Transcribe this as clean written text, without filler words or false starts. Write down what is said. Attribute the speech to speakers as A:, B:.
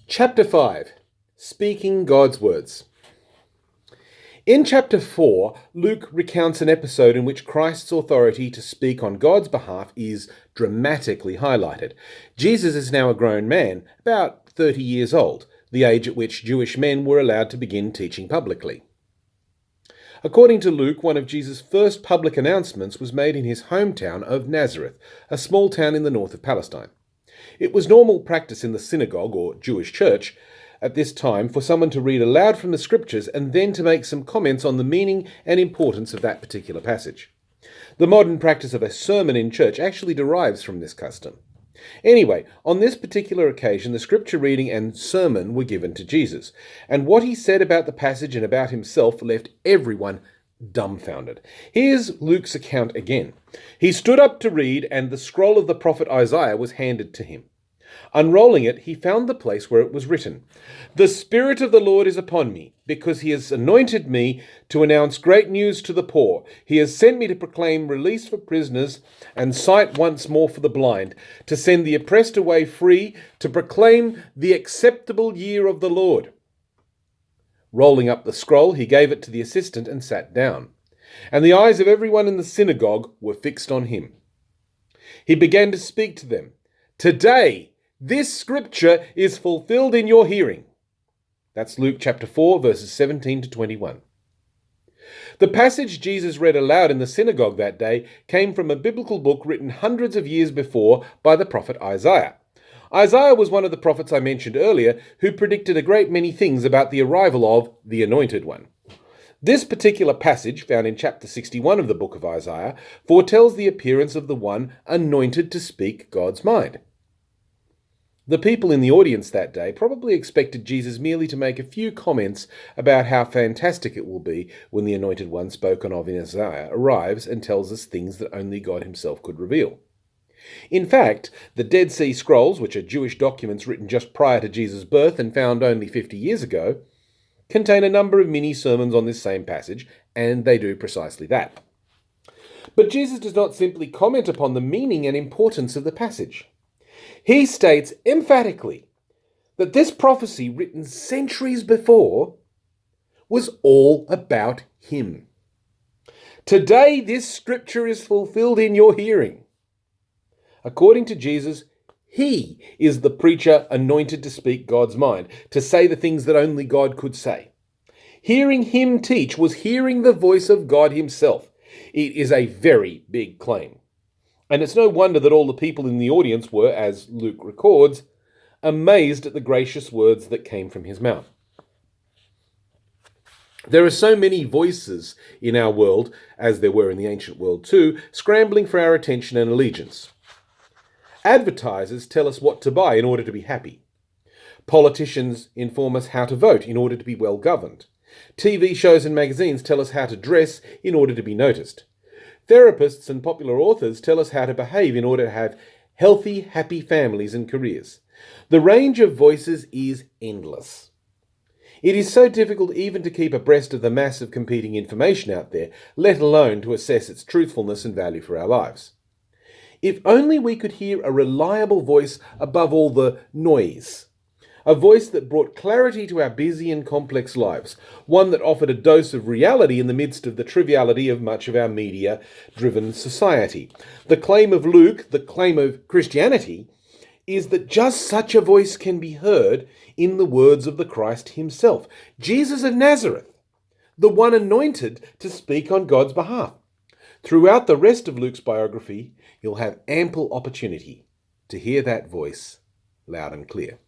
A: Chapter 5. Speaking God's Words. In chapter 4, Luke recounts an episode in which Christ's authority to speak on God's behalf is dramatically highlighted. Jesus is now a grown man, about 30 years old, the age at which Jewish men were allowed to begin teaching publicly. According to Luke, one of Jesus' first public announcements was made in his hometown of Nazareth, a small town in the north of Palestine. It was normal practice in the synagogue, or Jewish church, at this time for someone to read aloud from the scriptures and then to make some comments on the meaning and importance of that particular passage. The modern practice of a sermon in church actually derives from this custom. Anyway, on this particular occasion, the scripture reading and sermon were given to Jesus, and what he said about the passage and about himself left everyone dumbfounded. Here's Luke's account again. He stood up to read, and the scroll of the prophet Isaiah was handed to him. Unrolling it, he found the place where it was written, "The Spirit of the Lord is upon me, because he has anointed me to announce great news to the poor. He has sent me to proclaim release for prisoners and sight once more for the blind, to send the oppressed away free, to proclaim the acceptable year of the Lord." Rolling up the scroll, he gave it to the assistant and sat down. And the eyes of everyone in the synagogue were fixed on him. He began to speak to them. "Today, this scripture is fulfilled in your hearing." That's Luke chapter 4, verses 17 to 21. The passage Jesus read aloud in the synagogue that day came from a biblical book written hundreds of years before by the prophet Isaiah. Isaiah was one of the prophets I mentioned earlier who predicted a great many things about the arrival of the Anointed One. This particular passage, found in chapter 61 of the book of Isaiah, foretells the appearance of the one anointed to speak God's mind. The people in the audience that day probably expected Jesus merely to make a few comments about how fantastic it will be when the Anointed One spoken of in Isaiah arrives and tells us things that only God himself could reveal. In fact, the Dead Sea Scrolls, which are Jewish documents written just prior to Jesus' birth and found only 50 years ago, contain a number of mini-sermons on this same passage, and they do precisely that. But Jesus does not simply comment upon the meaning and importance of the passage. He states emphatically that this prophecy, written centuries before, was all about him. "Today this scripture is fulfilled in your hearing." According to Jesus, he is the preacher anointed to speak God's mind, to say the things that only God could say. Hearing him teach was hearing the voice of God himself. It is a very big claim. And it's no wonder that all the people in the audience were, as Luke records, amazed at the gracious words that came from his mouth. There are so many voices in our world, as there were in the ancient world too, scrambling for our attention and allegiance. Advertisers tell us what to buy in order to be happy. Politicians inform us how to vote in order to be well governed. TV shows and magazines tell us how to dress in order to be noticed. Therapists and popular authors tell us how to behave in order to have healthy, happy families and careers. The range of voices is endless. It is so difficult even to keep abreast of the mass of competing information out there, let alone to assess its truthfulness and value for our lives. If only we could hear a reliable voice above all the noise. A voice that brought clarity to our busy and complex lives. One that offered a dose of reality in the midst of the triviality of much of our media-driven society. The claim of Luke, the claim of Christianity, is that just such a voice can be heard in the words of the Christ himself. Jesus of Nazareth, the one anointed to speak on God's behalf. Throughout the rest of Luke's biography, you'll have ample opportunity to hear that voice loud and clear.